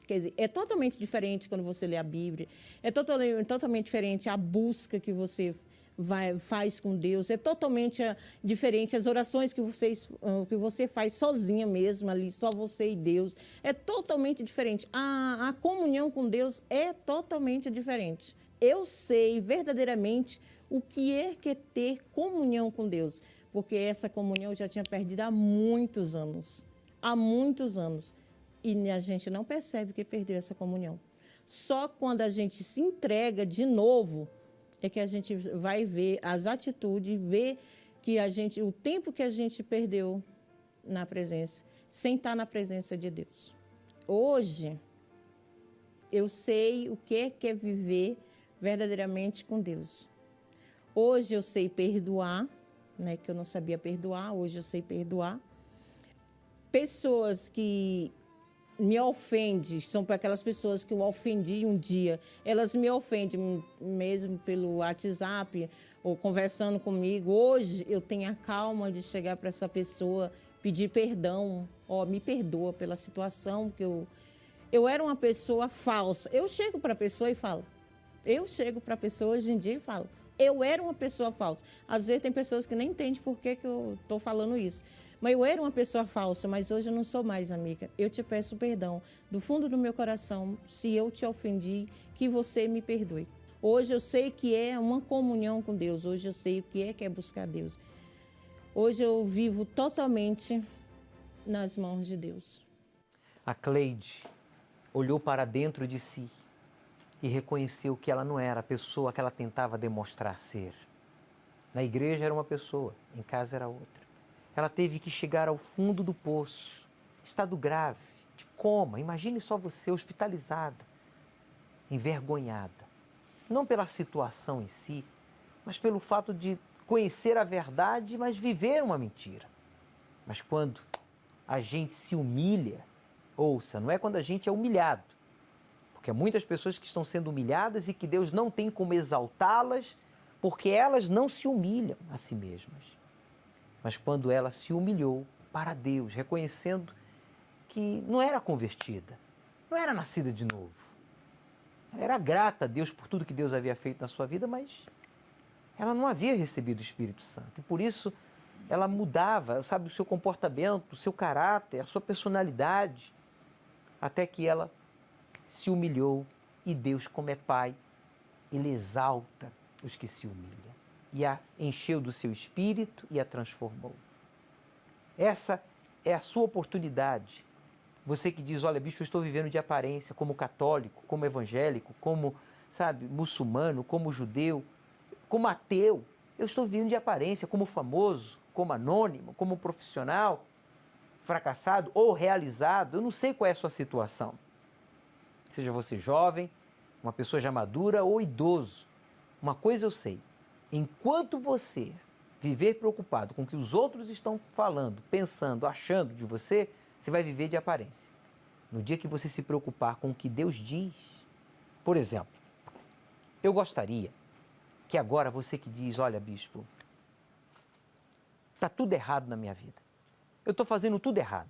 Quer dizer, é totalmente diferente quando você lê a Bíblia, é totalmente diferente a busca que você faz com Deus, é totalmente diferente as orações que você faz sozinha mesmo, ali, só você e Deus, é totalmente diferente. A comunhão com Deus é totalmente diferente. Eu sei verdadeiramente o que é ter comunhão com Deus, porque essa comunhão eu já tinha perdido há muitos anos. Há muitos anos. E a gente não percebe que perdeu essa comunhão. Só quando a gente se entrega de novo é que a gente vai ver as atitudes, ver que o tempo que a gente perdeu na presença, sem estar na presença de Deus. Hoje, eu sei o que é viver verdadeiramente com Deus. Hoje eu sei perdoar, né, que eu não sabia perdoar, hoje eu sei perdoar. Pessoas que me ofendem, são para aquelas pessoas que eu ofendi um dia, elas me ofendem mesmo pelo WhatsApp ou conversando comigo. Hoje eu tenho a calma de chegar para essa pessoa, pedir perdão, me perdoa pela situação que eu era uma pessoa falsa. Eu chego para a pessoa e falo, hoje em dia e falo, eu era uma pessoa falsa. Às vezes tem pessoas que nem entendem por que eu estou falando isso. Mas eu era uma pessoa falsa, mas hoje eu não sou mais, amiga. Eu te peço perdão do fundo do meu coração, se eu te ofendi, que você me perdoe. Hoje eu sei que é uma comunhão com Deus, hoje eu sei o que é buscar Deus. Hoje eu vivo totalmente nas mãos de Deus. A Cleide olhou para dentro de si e reconheceu que ela não era a pessoa que ela tentava demonstrar ser. Na igreja era uma pessoa, em casa era outra. Ela teve que chegar ao fundo do poço, estado grave, de coma. Imagine só você, hospitalizada, envergonhada. Não pela situação em si, mas pelo fato de conhecer a verdade, mas viver uma mentira. Mas quando a gente se humilha, ouça, não é quando a gente é humilhado. Porque há muitas pessoas que estão sendo humilhadas e que Deus não tem como exaltá-las, porque elas não se humilham a si mesmas. Mas quando ela se humilhou para Deus, reconhecendo que não era convertida, não era nascida de novo. Ela era grata a Deus por tudo que Deus havia feito na sua vida, mas ela não havia recebido o Espírito Santo. E por isso ela mudava, sabe, o seu comportamento, o seu caráter, a sua personalidade, até que ela se humilhou E Deus, como é Pai, Ele exalta os que se humilham. E a encheu do seu espírito e a transformou. Essa é a sua oportunidade. Você que diz, olha, bispo, eu estou vivendo de aparência como católico, como evangélico, como, sabe, muçulmano, como judeu, como ateu. Eu estou vivendo de aparência como famoso, como anônimo, como profissional, fracassado ou realizado. Eu não sei qual é a sua situação. Seja você jovem, uma pessoa já madura ou idoso. Uma coisa eu sei, enquanto você viver preocupado com o que os outros estão falando, pensando, achando de você, você vai viver de aparência. No dia que você se preocupar com o que Deus diz, por exemplo, eu gostaria que agora você que diz, olha, bispo, está tudo errado na minha vida. Eu estou fazendo tudo errado.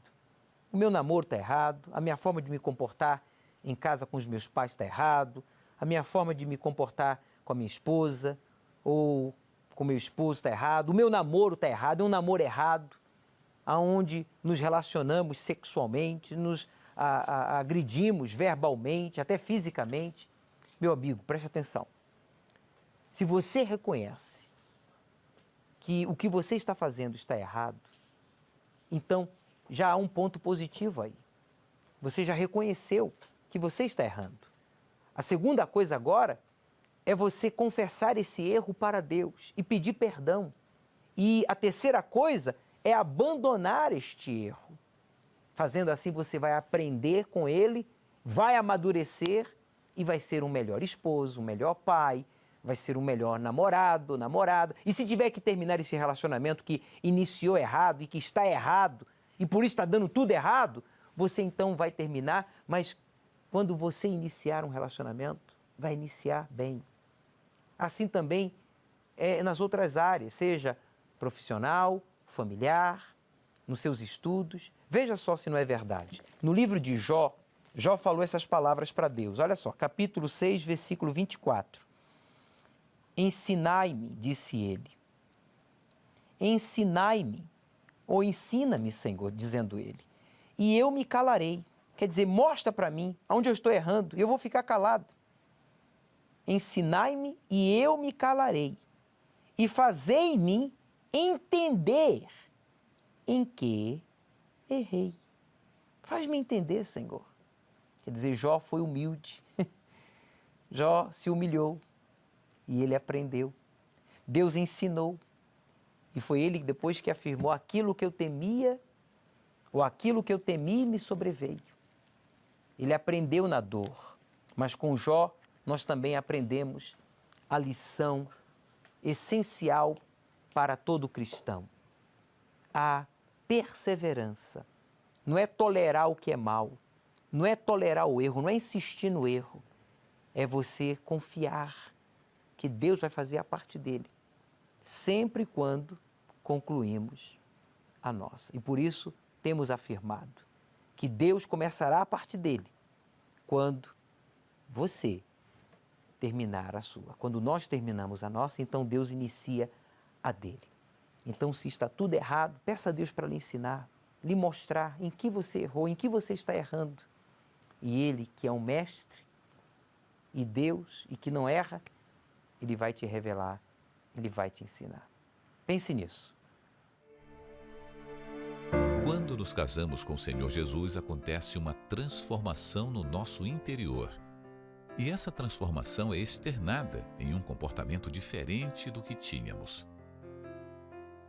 O meu namoro está errado, a minha forma de me comportar em casa com os meus pais está errado, a minha forma de me comportar com a minha esposa ou com o meu esposo está errado, o meu namoro está errado, é um namoro errado, aonde nos relacionamos sexualmente, nos agredimos verbalmente, até fisicamente. Meu amigo, preste atenção. Se você reconhece que o que você está fazendo está errado, então já há um ponto positivo aí. Você já reconheceu que você está errando. A segunda coisa agora é você confessar esse erro para Deus e pedir perdão. E a terceira coisa é abandonar este erro. Fazendo assim, você vai aprender com ele, vai amadurecer e vai ser um melhor esposo, um melhor pai, vai ser um melhor namorado, namorada. E se tiver que terminar esse relacionamento que iniciou errado e que está errado, e por isso está dando tudo errado, você então vai terminar, mas quando você iniciar um relacionamento, vai iniciar bem. Assim também é nas outras áreas, seja profissional, familiar, nos seus estudos. Veja só se não é verdade. No livro de Jó, Jó falou essas palavras para Deus. Olha só, capítulo 6, versículo 24. Ensinai-me, disse ele. Ensinai-me, ou ensina-me, Senhor, dizendo ele, e eu me calarei. Quer dizer, mostra para mim onde eu estou errando e eu vou ficar calado. Ensinai-me e eu me calarei, e fazei-me entender em que errei. Faz-me entender, Senhor. Quer dizer, Jó foi humilde. Jó se humilhou e ele aprendeu. Deus ensinou. E foi ele, depois que afirmou, aquilo que eu temia, ou aquilo que eu temi me sobreveio. Ele aprendeu na dor. Mas com Jó, nós também aprendemos a lição essencial para todo cristão. A perseverança. Não é tolerar o que é mal, não é tolerar o erro, não é insistir no erro. É você confiar que Deus vai fazer a parte dele, sempre e quando concluímos a nossa. E por isso temos afirmado que Deus começará a parte dele quando você terminar a sua. Quando nós terminamos a nossa, então Deus inicia a dele. Então, se está tudo errado, peça a Deus para lhe ensinar, lhe mostrar em que você errou, em que você está errando. E Ele, que é um mestre, e Deus, e que não erra, Ele vai te revelar, Ele vai te ensinar. Pense nisso. Quando nos casamos com o Senhor Jesus, acontece uma transformação no nosso interior. E essa transformação é externada em um comportamento diferente do que tínhamos.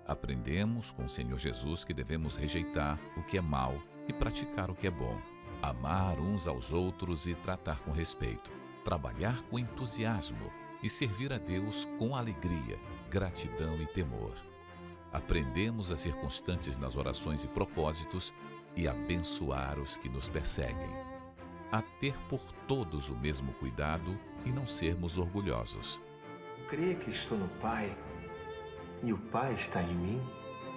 Aprendemos com o Senhor Jesus que devemos rejeitar o que é mal e praticar o que é bom, amar uns aos outros e tratar com respeito, trabalhar com entusiasmo e servir a Deus com alegria, gratidão e temor. Aprendemos a ser constantes nas orações e propósitos e abençoar os que nos perseguem, a ter por todos o mesmo cuidado e não sermos orgulhosos. Creia que estou no Pai e o Pai está em mim.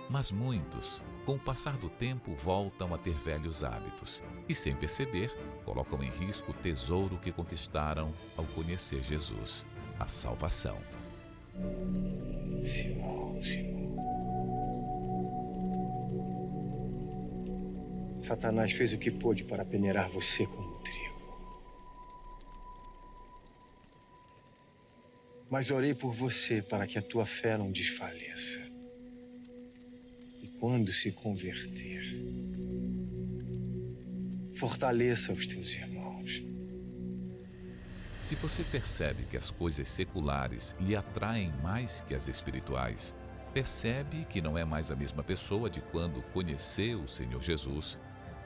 Mas muitos, com o passar do tempo, voltam a ter velhos hábitos e, sem perceber, colocam em risco o tesouro que conquistaram ao conhecer Jesus, a salvação. Simão. Satanás fez o que pôde para peneirar você como um trigo. Mas orei por você para que a tua fé não desfaleça. E quando se converter, fortaleça os teus irmãos. Se você percebe que as coisas seculares lhe atraem mais que as espirituais, percebe que não é mais a mesma pessoa de quando conheceu o Senhor Jesus,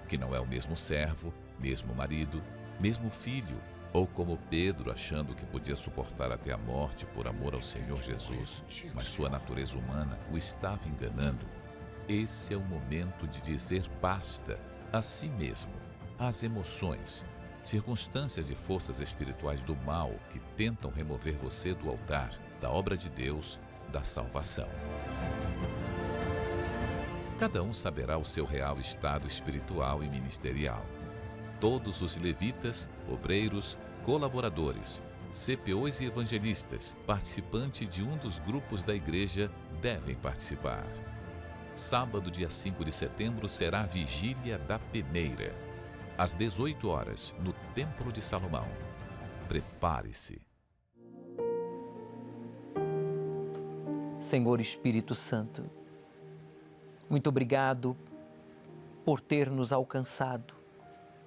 que não é o mesmo servo, mesmo marido, mesmo filho, ou como Pedro achando que podia suportar até a morte por amor ao Senhor Jesus, mas sua natureza humana o estava enganando. Esse é o momento de dizer basta a si mesmo, às emoções, circunstâncias e forças espirituais do mal que tentam remover você do altar, da obra de Deus, da salvação. Cada um saberá o seu real estado espiritual e ministerial. Todos os levitas, obreiros, colaboradores, CPOs e evangelistas, participantes de um dos grupos da igreja, devem participar. Sábado, dia 5 de setembro, será a Vigília da Peneira, às 18 horas, no Templo de Salomão. Prepare-se. Senhor Espírito Santo, muito obrigado por ter nos alcançado.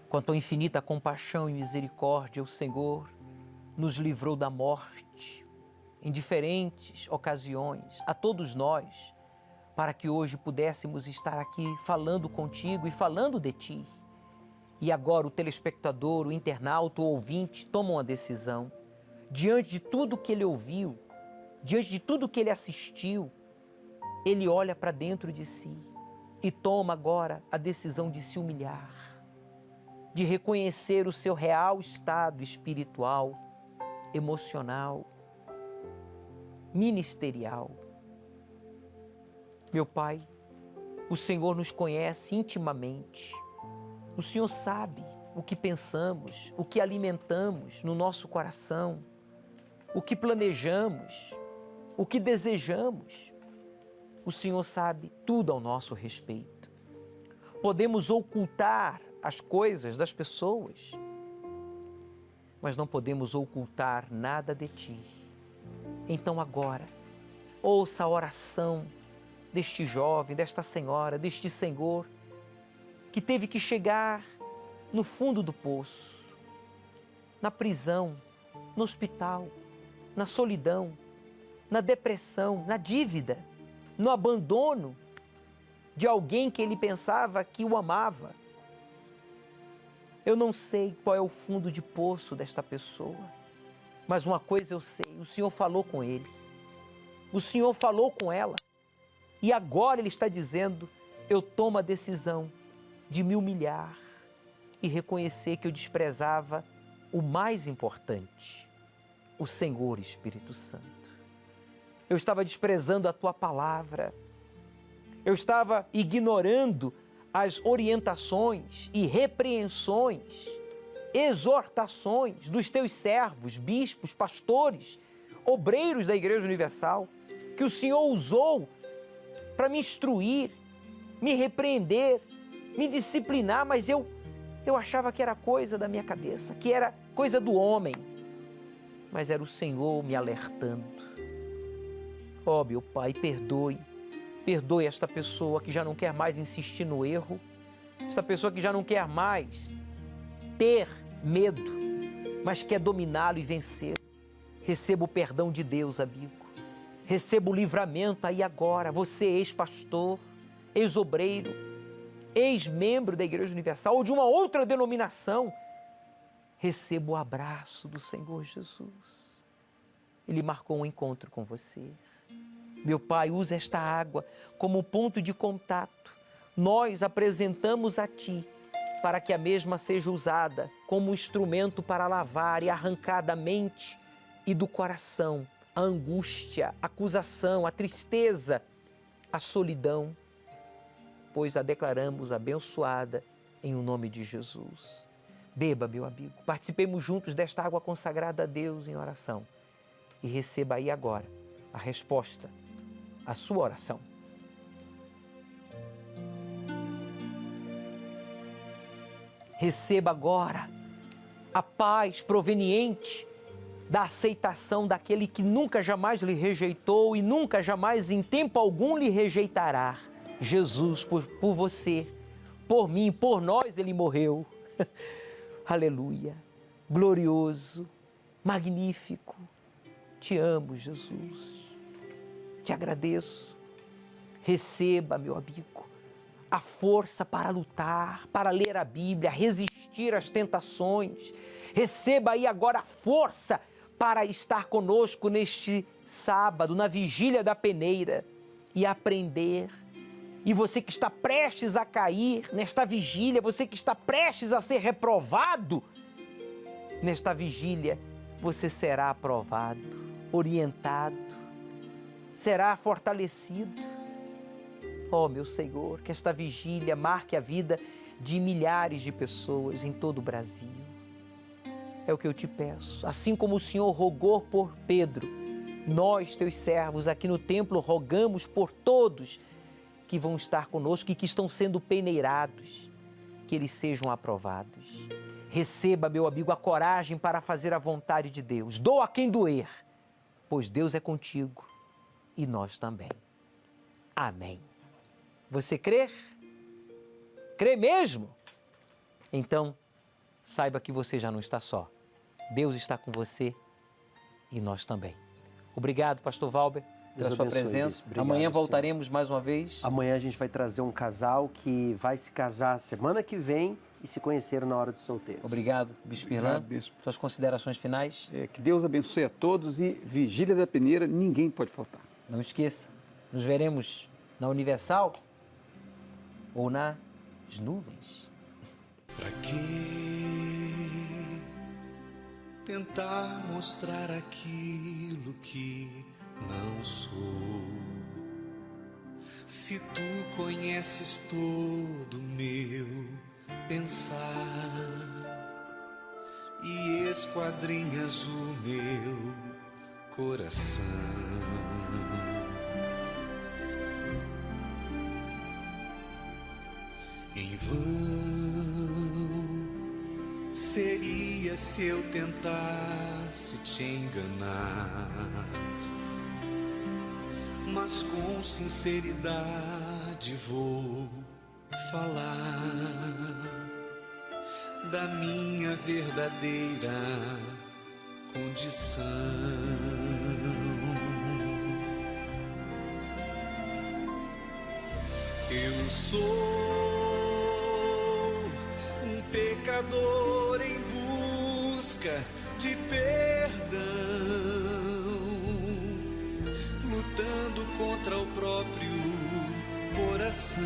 Com a tua infinita compaixão e misericórdia, o Senhor nos livrou da morte em diferentes ocasiões, a todos nós, para que hoje pudéssemos estar aqui falando contigo e falando de ti. E agora o telespectador, o internauta, o ouvinte tomam a decisão. Diante de tudo que ele ouviu, diante de tudo que ele assistiu, ele olha para dentro de si e toma agora a decisão de se humilhar, de reconhecer o seu real estado espiritual, emocional, ministerial. Meu Pai, o Senhor nos conhece intimamente. O Senhor sabe o que pensamos, o que alimentamos no nosso coração, o que planejamos, o que desejamos. O Senhor sabe tudo ao nosso respeito. Podemos ocultar as coisas das pessoas, mas não podemos ocultar nada de Ti. Então agora, ouça a oração deste jovem, desta senhora, deste senhor, que teve que chegar no fundo do poço, na prisão, no hospital, na solidão, na depressão, na dívida, no abandono de alguém que ele pensava que o amava. Eu não sei qual é o fundo de poço desta pessoa, mas uma coisa eu sei, o Senhor falou com ele, o Senhor falou com ela, e agora ele está dizendo, eu tomo a decisão de me humilhar e reconhecer que eu desprezava o mais importante, o Senhor Espírito Santo. Eu estava desprezando a Tua palavra, eu estava ignorando as orientações e repreensões, exortações dos Teus servos, bispos, pastores, obreiros da Igreja Universal, que o Senhor usou para me instruir, me repreender, me disciplinar, mas eu achava que era coisa da minha cabeça, que era coisa do homem, mas era o Senhor me alertando. Ó, meu Pai, perdoe esta pessoa que já não quer mais insistir no erro, esta pessoa que já não quer mais ter medo, mas quer dominá-lo e vencê-lo. Receba o perdão de Deus, amigo. Receba o livramento aí agora. Você, ex-pastor, ex-obreiro, ex-membro da Igreja Universal ou de uma outra denominação, receba o abraço do Senhor Jesus. Ele marcou um encontro com você. Meu Pai, usa esta água como ponto de contato. Nós apresentamos a Ti para que a mesma seja usada como instrumento para lavar e arrancar da mente e do coração a angústia, a acusação, a tristeza, a solidão, pois a declaramos abençoada em o nome de Jesus. Beba, meu amigo, participemos juntos desta água consagrada a Deus em oração e receba aí agora a resposta à sua oração. Receba agora a paz proveniente da aceitação daquele que nunca jamais lhe rejeitou e nunca jamais em tempo algum lhe rejeitará. Jesus, por você, por mim, por nós ele morreu. Aleluia, glorioso, magnífico. Te amo, Jesus. Te agradeço. Receba, meu amigo, a força para lutar, para ler a Bíblia, resistir às tentações. Receba aí agora a força para estar conosco neste sábado, na vigília da peneira, e aprender. E você que está prestes a cair nesta vigília, você que está prestes a ser reprovado, nesta vigília você será aprovado, orientado, será fortalecido. Oh, meu Senhor, que esta vigília marque a vida de milhares de pessoas em todo o Brasil. É o que eu te peço. Assim como o Senhor rogou por Pedro, nós, teus servos, aqui no templo, rogamos por todos que vão estar conosco e que estão sendo peneirados, que eles sejam aprovados. Receba, meu amigo, a coragem para fazer a vontade de Deus. Doa a quem doer, pois Deus é contigo e nós também. Amém. Você crê? Crê mesmo? Então, saiba que você já não está só. Deus está com você e nós também. Obrigado, pastor Valber, pela sua presença. Amanhã voltaremos mais uma vez. Amanhã a gente vai trazer um casal que vai se casar semana que vem e se conheceram na hora de solteiros. Obrigado, Bispo Irlan. Suas considerações finais? Que Deus abençoe a todos e vigília da peneira, ninguém pode faltar. Não esqueça, nos veremos na Universal ou nas nuvens. Pra que tentar mostrar aquilo que não sou? Se tu conheces todo meu pensar e esquadrinhas o meu coração, em vão seria se eu tentasse te enganar, mas com sinceridade vou falar da minha verdadeira condição. Eu sou um pecador em busca de perdão, lutando contra o próprio coração.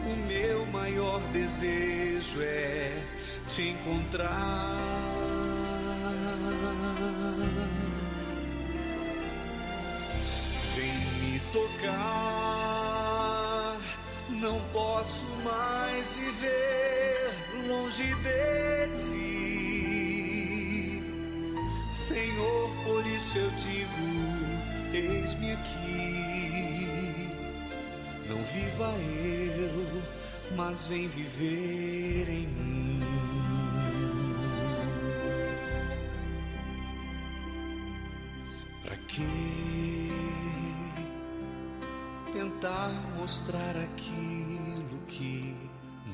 O meu maior desejo é te encontrar. Vem me tocar, não posso mais viver longe de ti, Senhor, por isso eu digo, eis-me aqui. Não viva eu, mas vem viver em mim. Pra que tentar mostrar aquilo que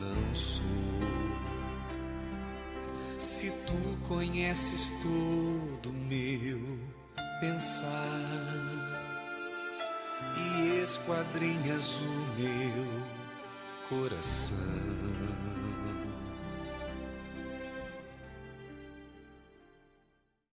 não sou? Se tu conheces todo meu pensar e esquadrinhas o meu coração,